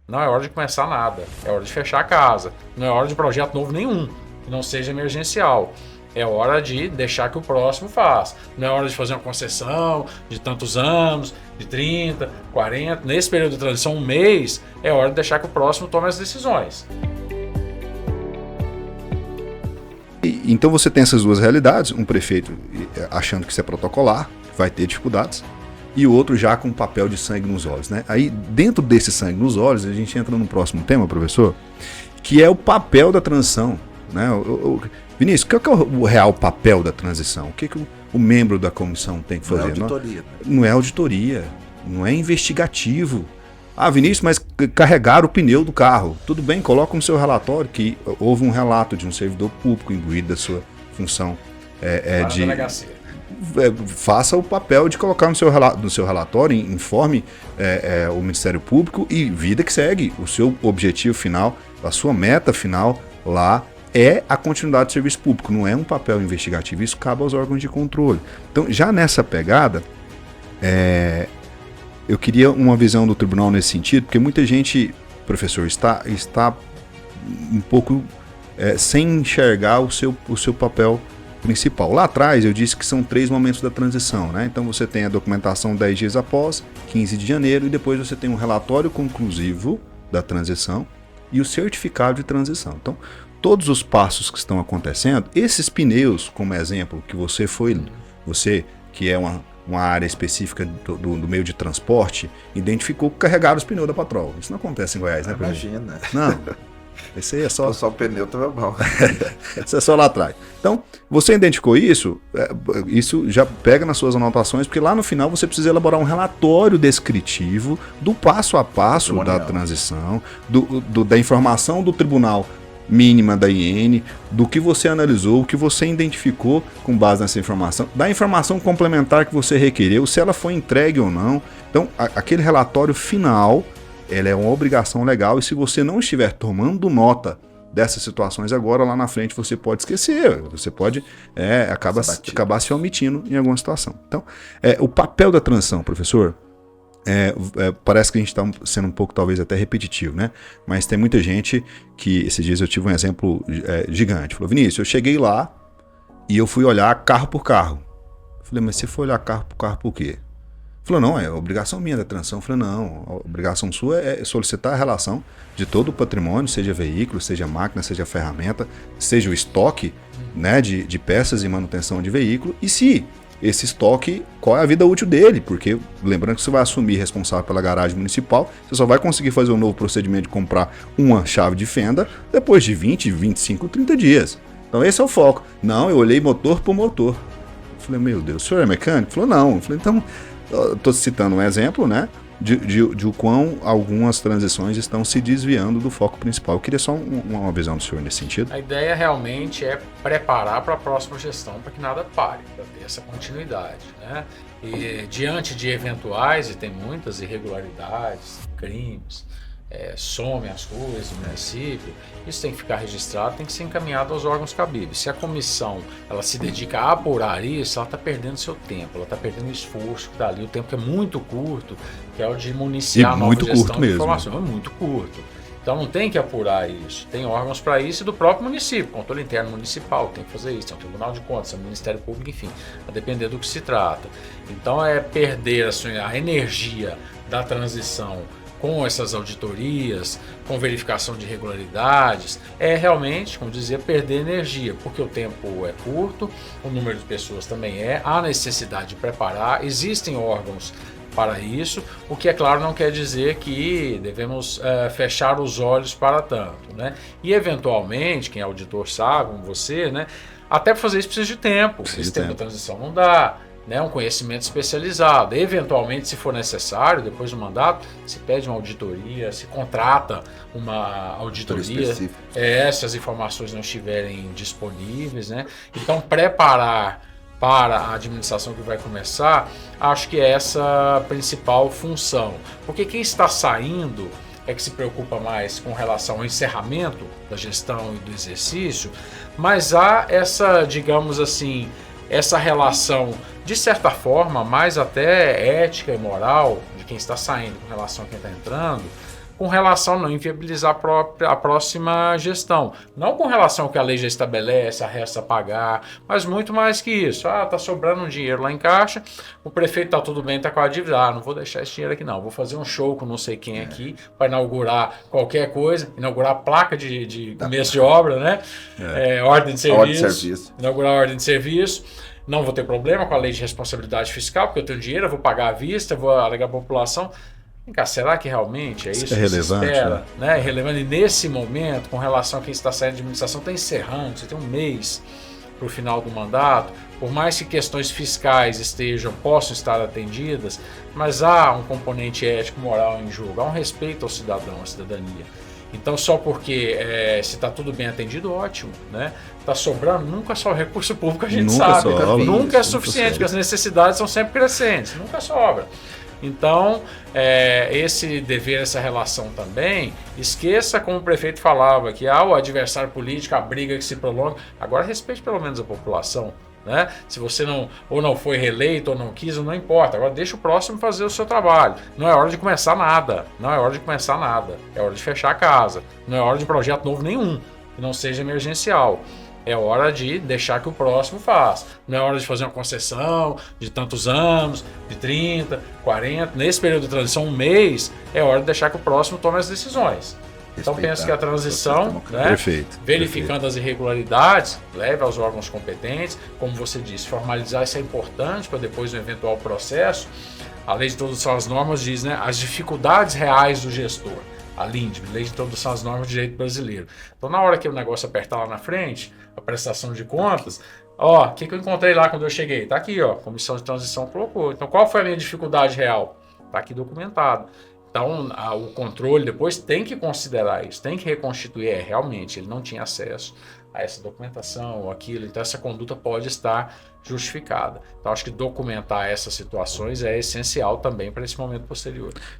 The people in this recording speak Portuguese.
Não é hora de começar nada. É hora de fechar a casa. Não é hora de projeto novo nenhum, que não seja emergencial. É hora de deixar que o próximo faça. Não é hora de fazer uma concessão de tantos anos, de 30, 40. Nesse período de transição, um mês, é hora de deixar que o próximo tome as decisões. Então você tem essas duas realidades, um prefeito achando que isso é protocolar, vai ter dificuldades, e o outro já com papel de sangue nos olhos, né? Aí, dentro desse sangue nos olhos, a gente entra no próximo tema, professor, que é o papel da transição, né? Vinícius, qual que é o real papel da transição? O que o membro da comissão tem que fazer? Não é auditoria. Não é auditoria, não é investigativo. Ah, Vinícius, mas carregaram o pneu do carro. Tudo bem, coloca no seu relatório que houve um relato de um servidor público imbuído da sua função de... Faça o papel de colocar no seu relatório, informe o Ministério Público e vida que segue. O seu objetivo final, a sua meta final lá é a continuidade do serviço público, não é um papel investigativo, isso cabe aos órgãos de controle. Então, já nessa pegada, eu queria uma visão do tribunal nesse sentido, porque muita gente, professor, está um pouco sem enxergar o seu papel principal. Lá atrás eu disse que são 3 momentos da transição, né? Então você tem a documentação 10 dias após, 15 de janeiro, e depois você tem um relatório conclusivo da transição e o certificado de transição. Então, todos os passos que estão acontecendo, esses pneus, como exemplo, que você que é uma área específica do meio de transporte, identificou que carregaram os pneus da patroa. Isso não acontece em Goiás, né? Imagina. Não. Esse aí é só o pneu tava bom. Isso é só lá atrás. Então, você identificou isso já pega nas suas anotações, porque lá no final você precisa elaborar um relatório descritivo do passo a passo da transição, da informação do tribunal mínima da IN, do que você analisou, o que você identificou com base nessa informação, da informação complementar que você requereu, se ela foi entregue ou não. Então, aquele relatório final, ela é uma obrigação legal, e se você não estiver tomando nota dessas situações agora, lá na frente você pode esquecer, você pode acabar se omitindo em alguma situação. Então, o papel da transição, professor, parece que a gente está sendo um pouco talvez até repetitivo, né? Mas tem muita gente que, esses dias eu tive um exemplo gigante, falou: Vinícius, eu cheguei lá e eu fui olhar carro por carro. Falei, mas você foi olhar carro por carro por quê? Falou, não, é obrigação minha da transição. Falei, não, a obrigação sua é solicitar a relação de todo o patrimônio, seja veículo, seja máquina, seja ferramenta, seja o estoque, né, de peças e manutenção de veículo, e se esse estoque, qual é a vida útil dele, porque lembrando que você vai assumir responsável pela garagem municipal, você só vai conseguir fazer um novo procedimento de comprar uma chave de fenda depois de 20, 25, 30 dias. Então esse é o foco. Não, eu olhei motor por motor. Falei, meu Deus, o senhor é mecânico? Falou, não. Falei, então, estou citando um exemplo, né, de o quão algumas transições estão se desviando do foco principal. Eu queria só uma visão do senhor nesse sentido. A ideia realmente é preparar para a próxima gestão, para que nada pare, para ter essa continuidade, né? E diante de eventuais, e tem muitas irregularidades, crimes, somem as coisas do município, isso tem que ficar registrado, tem que ser encaminhado aos órgãos cabíveis. Se a comissão ela se dedica a apurar isso, ela está perdendo seu tempo, ela está perdendo o esforço que está ali, o tempo que é muito curto, que é o de municiar a nova gestão de informação, é muito curto. Então não tem que apurar isso, tem órgãos para isso, e do próprio município, controle interno municipal tem que fazer isso, tem o Tribunal de Contas, tem o Ministério Público, enfim, a depender do que se trata. Então perder a energia da transição com essas auditorias, com verificação de irregularidades, realmente, como dizia, perder energia, porque o tempo é curto, o número de pessoas também há necessidade de preparar, existem órgãos para isso, o que, é claro, não quer dizer que devemos fechar os olhos para tanto, né? E, eventualmente, quem é auditor sabe, como você, né? Até para fazer isso precisa de tempo, esse tempo da transição não dá, né, um conhecimento especializado. Eventualmente, se for necessário, depois do mandato, se pede uma auditoria, se contrata uma auditoria, se as informações não estiverem disponíveis, né? Então, preparar para a administração que vai começar, acho que é essa a principal função. Porque quem está saindo é que se preocupa mais com relação ao encerramento da gestão e do exercício, mas há essa, digamos assim, essa relação, de certa forma, mais até ética e moral de quem está saindo com relação a quem está entrando, com relação a não inviabilizar a próxima gestão. Não com relação ao que a lei já estabelece, a resta a pagar, mas muito mais que isso. Tá sobrando um dinheiro lá em caixa, o prefeito tá tudo bem, tá com a dívida. Não vou deixar esse dinheiro aqui não, vou fazer um show com não sei quem aqui para inaugurar qualquer coisa, inaugurar placa de começo de obra, né? Ordem de serviço. Inaugurar a ordem de serviço. Não vou ter problema com a lei de responsabilidade fiscal, porque eu tenho dinheiro, eu vou pagar à vista, vou alegar a população. Vem cá, será que realmente é isso que relevante, se espera? Né? É relevante. E nesse momento, com relação a quem está saindo de administração, está encerrando, você tem um mês para o final do mandato, por mais que questões fiscais possam estar atendidas, mas há um componente ético, moral em jogo, há um respeito ao cidadão, à cidadania. Então, só porque se está tudo bem atendido, ótimo, né? Está sobrando, nunca só o recurso público, a gente sabe. Nunca é suficiente, porque as necessidades são sempre crescentes, nunca sobra. Então, esse dever, essa relação também, esqueça como o prefeito falava, que o adversário político, a briga que se prolonga. Agora respeite pelo menos a população. Né? Se você não foi reeleito ou não quis, não importa. Agora deixa o próximo fazer o seu trabalho. Não é hora de começar nada. É hora de fechar a casa. Não é hora de projeto novo nenhum, que não seja emergencial. É hora de deixar que o próximo faça. Não é hora de fazer uma concessão de tantos anos, de 30, 40. Nesse período de transição, um mês, é hora de deixar que o próximo tome as decisões. Então penso que a transição, né, verificando as irregularidades, leve aos órgãos competentes, como você disse, formalizar isso é importante para depois do eventual processo. A Lei de Introdução às Normas diz, né, as dificuldades reais do gestor. A LINDB, Lei de Introdução às Normas do Direito Brasileiro. Então, na hora que o negócio apertar lá na frente, a prestação de contas, o que eu encontrei lá quando eu cheguei? Está aqui, a Comissão de Transição colocou. Então, qual foi a minha dificuldade real? Está aqui documentado. Então, o controle depois tem que considerar isso, tem que reconstituir. Realmente, ele não tinha acesso a essa documentação ou aquilo, então essa conduta pode estar justificada. Então, acho que documentar essas situações é essencial também para esse momento posterior.